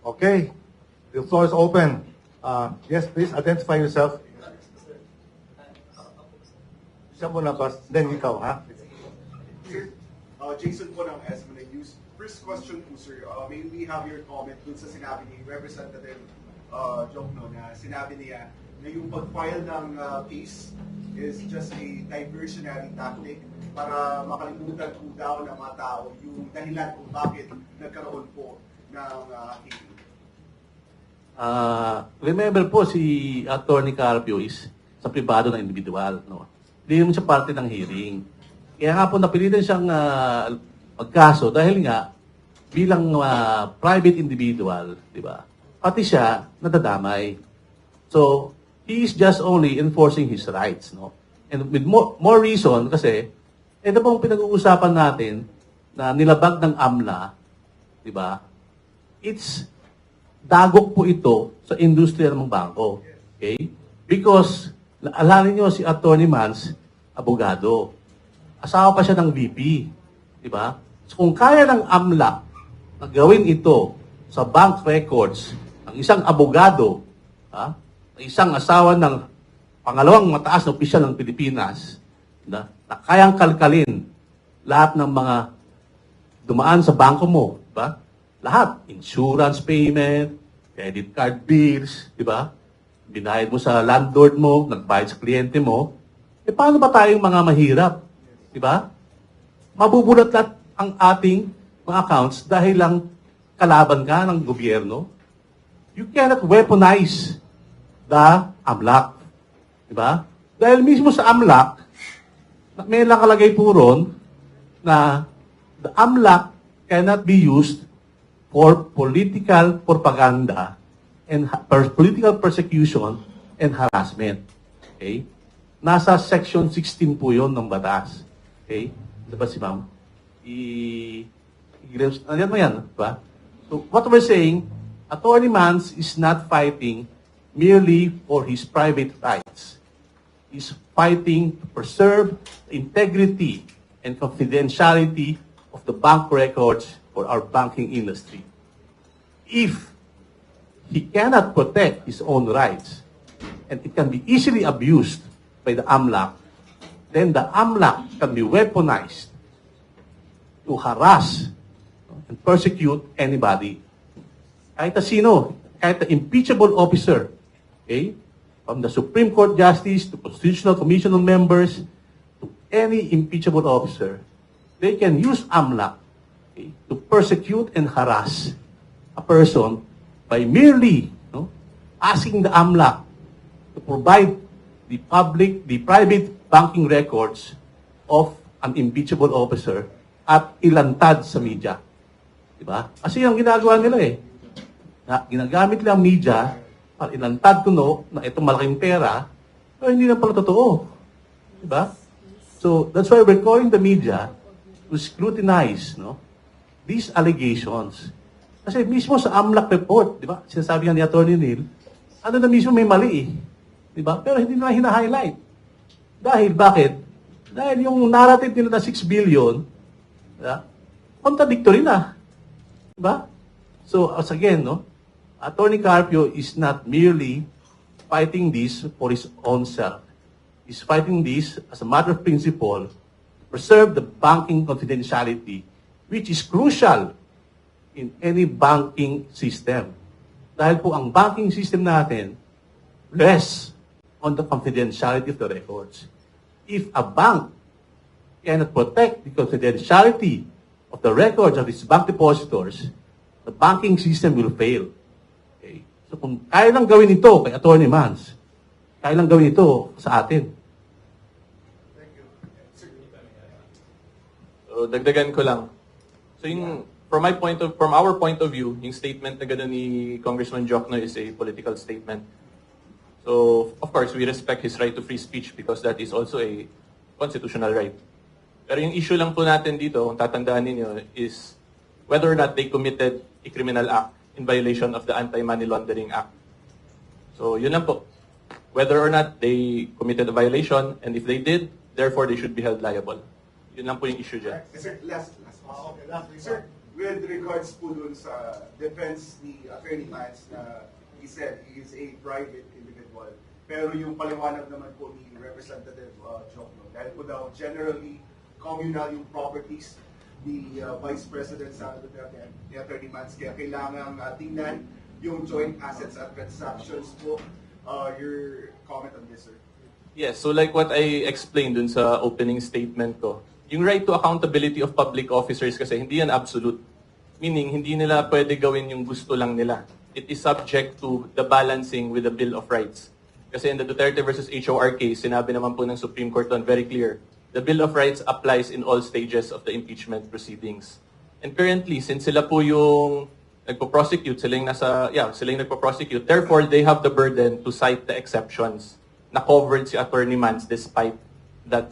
Okay, the floor is open. Yes, please identify yourself. Siya muna ba? Then ikaw, ha? Sir, Jason po ng SMNA News. First question po, sir. May we have your comment dun sa sinabi ni Representative Jokno na sinabi niya na yung pag-file ng case is just a diversionary tactic para makalimutan po daw ng mga tao yung dahilan kung bakit nagkaroon po ng hearing. Remember po, si Attorney Carpio is sa pribado ng individual. No? Hindi naman siya parte ng hearing. Kaya nga po napilitan siyang magkaso dahil nga bilang private individual, di ba? Pati siya nadadamay. So, he is just only enforcing his rights, no? And with more reason kasi ito pong pinag-uusapan natin na nilabag ng AMLA, di ba? It's dagok po ito sa industriya ng bangko. Okay? Because alala niyo si Attorney Mans, abogado. Asawa pa siya ng VP. Di ba? So kung kaya ng AMLA na gawin ito sa bank records ng isang abogado, isang asawa ng pangalawang mataas na opisyal ng Pilipinas, na kayang kalkalin lahat ng mga dumaan sa bangko mo, di ba? Lahat, insurance payment, credit card bills, di ba? Binayad mo sa landlord mo, nagbayad sa kliyente mo, paano ba tayong mga mahirap? Di ba? Mabubulat lahat ang ating mga accounts dahil lang kalaban ka ng gobyerno. You cannot weaponize the AMLAC. Di ba? Dahil mismo sa AMLAC, may nakalagay po ron na the AMLAC cannot be used for political propaganda and political persecution and harassment. Okay? Nasa section 16 po yun ng batas. Okay? Diba si ma'am? Ayan mo yan. Diba? So, what we're saying, Attorney Mans is not fighting merely for his private rights. He's fighting to preserve the integrity and confidentiality of the bank records for our banking industry. If he cannot protect his own rights, and it can be easily abused by the AMLAC, then the AMLAC can be weaponized to harass and persecute anybody. Kahit na sino, kahit na impeachable officer, okay, from the Supreme Court Justice to Constitutional Commission members to any impeachable officer, they can use AMLAC, okay, to persecute and harass a person by merely asking the AMLAC to provide the private banking records of an impeachable officer at ilantad sa media. Diba? Kasi yung ginagawa nila ginagamit nila ang media para ilantad na itong malaking pera, pero hindi na pala totoo. Diba? So, that's why we're calling the media to scrutinize these allegations. Kasi mismo sa AMLAC report, di ba? Sinasabi nga ni Atty. Neil, ano na mismo may mali Di ba? Pero hindi na hina-highlight. Dahil, bakit? Dahil yung narrative nila na 6 billion, contradictory na. Di ba? So, as again, Atty. Carpio is not merely fighting this for his own self. He's fighting this as a matter of principle to preserve the banking confidentiality, which is crucial in any banking system. Dahil po ang banking system natin rests on the confidentiality of the records. If a bank cannot protect the confidentiality of the records of its bank depositors, the banking system will fail. Okay? So kung kaya lang gawin ito kay Atty. Mans, kaya lang gawin ito sa atin. So, dagdagan ko lang. So from our point of view, yung statement na gano'n ni Congressman Jokno is a political statement. So, of course, we respect his right to free speech because that is also a constitutional right. Pero yung issue lang po natin dito, kung tatandaan ninyo, is whether or not they committed a criminal act in violation of the Anti-Money Laundering Act. So, yun lang po. Whether or not they committed a violation, and if they did, therefore they should be held liable. Yun lang po yung issue dyan. Sir, last. Okay, last. Sir, with regards po dun sa defense ni Attorney Mans na he said he is a private individual. Pero yung paliwanag naman po ni Representative Jokno, dahil po daw generally communal yung properties ni Vice President Sara Duterte ni Attorney Mans, kaya kailangan tingnan yung joint assets at transactions po. Your comment on this, sir? Yes, so like what I explained dun sa opening statement ko, yung right to accountability of public officers kasi hindi yan absolute. Meaning, hindi nila pwede gawin yung gusto lang nila. It is subject to the balancing with the Bill of Rights. Kasi in the Duterte versus HOR case, sinabi naman po ng Supreme Court doon very clear, the Bill of Rights applies in all stages of the impeachment proceedings. And currently, since sila po yung nagpo-prosecute, sila yung nagpo-prosecute, therefore, they have the burden to cite the exceptions na covered si Attorney Mans despite that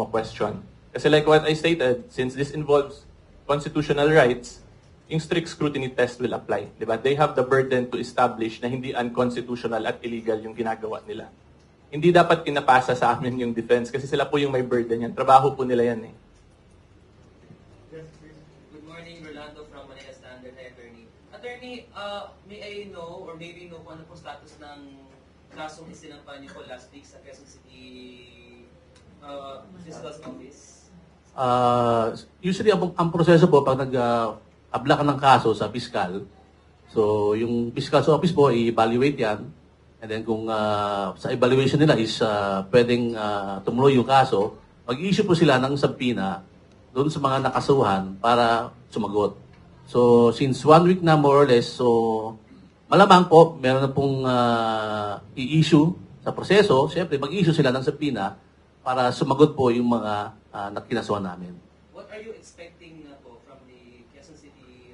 question. Kasi like what I stated, since this involves constitutional rights, yung strict scrutiny test will apply. Diba? They have the burden to establish na hindi unconstitutional at illegal yung ginagawa nila. Hindi dapat pinapasa sa amin yung defense kasi sila po yung may burden yan. Trabaho po nila yan eh. Good morning, Rolando from Manila Standard. Hi, Attorney. Attorney, may I know or maybe know kung ano po status ng kasong isinampa niyo po last week sa Quezon City Fiscal's Office? Usually, ang proseso po, pag nag-abla ka ng kaso sa fiscal, so yung fiscal's office po, i-evaluate yan. And then kung sa evaluation nila is pwedeng tumuloy yung kaso, mag-issue po sila ng subpoena doon sa mga nakasuhan para sumagot. So, since 1 week na more or less, so malamang po, meron na pong i-issue sa proseso. Siyempre, mag-issue sila ng subpoena para sumagot po yung mga nakinasuhan namin. What are you expecting po from the Quezon City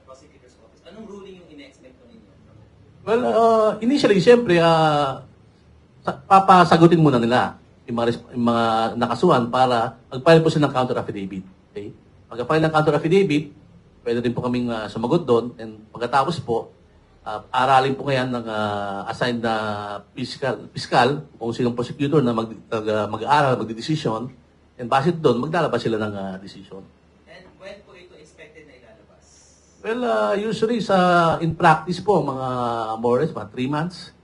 Prosecutor's Office? Anong ruling yung ina-expect po ninyo? Well, initially, siyempre, papasagutin muna nila yung mga nakasuhan para mag-file po sila ng counter affidavit. Okay? Pag-file ng counter affidavit, pwede din po kaming sumagot doon. And pagkatapos po, aralin po ngayon ng assigned na fiscal kung sinong prosecutor na mag-aaral, magdidesisyon. And base doon, maglalabas sila ng decision. And when po ito expected na ilalabas? Well, usually in practice po, mga more or less, mga 3 months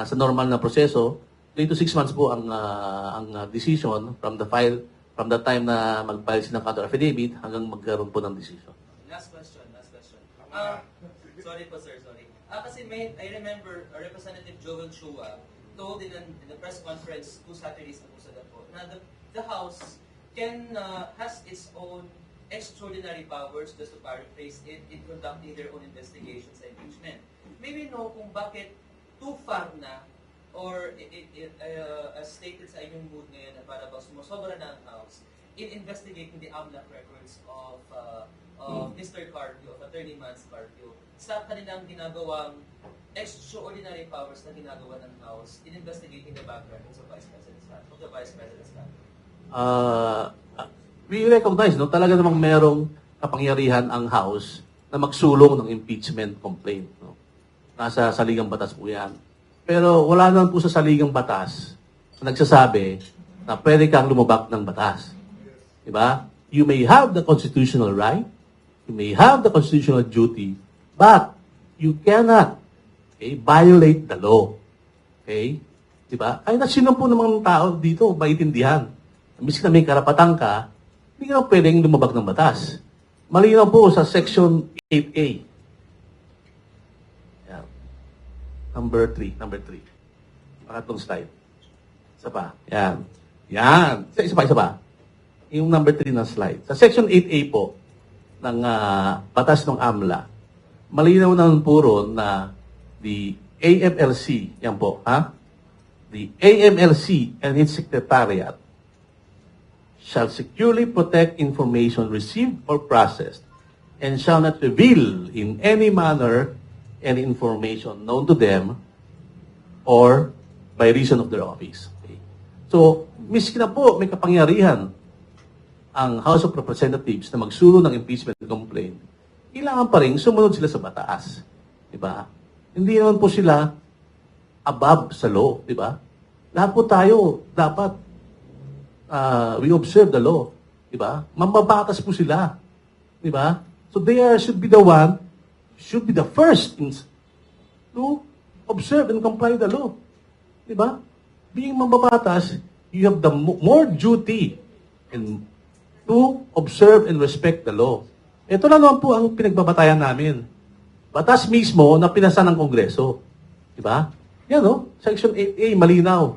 sa normal na proseso. 3 to 6 months po ang decision from the time na mag-file sila ng counter affidavit hanggang magkaroon po ng decision. Last question. Sorry po, sir, sorry. Kasi I remember Representative Joel Chua told in the press conference 2 Saturdays na po sa Dapo na the House has its own extraordinary powers, just to paraphrase it, in conducting their own investigations and impeachment. Maybe know kung bakit too far na or as stated sa inyong mood ngayon na para bang sumusobra na ang House in investigating the AMLAC records of Mr. Carpio, of Attorney Mans Carpio, sa kanilang ginagawang extraordinary powers na ginagawa ng House in investigating the back records of the Vice President's family. We recognize, no, talaga namang merong kapangyarihan ang House na magsulong ng impeachment complaint. No? Nasa saligang batas po yan. Pero wala naman po sa saligang batas na nagsasabi na pwede kang lumabag ng batas. Diba? You may have the constitutional right, you may have the constitutional duty, but you cannot violate the law. Okay? Diba? Ay, sino po namang tao dito maintindihan? Miski na may karapatan ka, hindi ka pwedeng lumabag ng batas. Malinaw po sa Section 8A. Yan. Number 3. Pangatlong slide. Isa pa. Yan. Isa pa. Yung number 3 na slide. Sa Section 8A po, ng batas ng AMLA, malinaw naman po ron na the AMLC, yan po, the AMLC and its secretariat shall securely protect information received or processed and shall not reveal in any manner any information known to them or by reason of their office. Okay? So, miski na po may kapangyarihan ang House of Representatives na magsulong ng impeachment complaint, kailangan pa rin sumunod sila sa batas. Diba? Hindi naman po sila above sa law. Diba? Lahat po tayo dapat we observe the law. Diba? Mambabatas po sila. Diba? So they should be the one, should be the first to observe and comply the law. Diba? Being mambabatas, you have the more duty and to observe and respect the law. Ito na naman po ang pinagbabatayan namin. Batas mismo na pinasa ng Kongreso. Diba? Yan o, Section 8A, malinaw.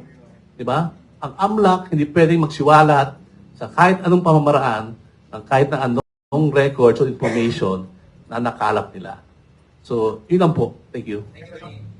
Diba? Ang AMLAC hindi pwedeng magsiwalat sa kahit anong pamamaraan ng kahit na anong records or information na nakalap nila. So, yun lang po. Thank you. Thanks, Attorney.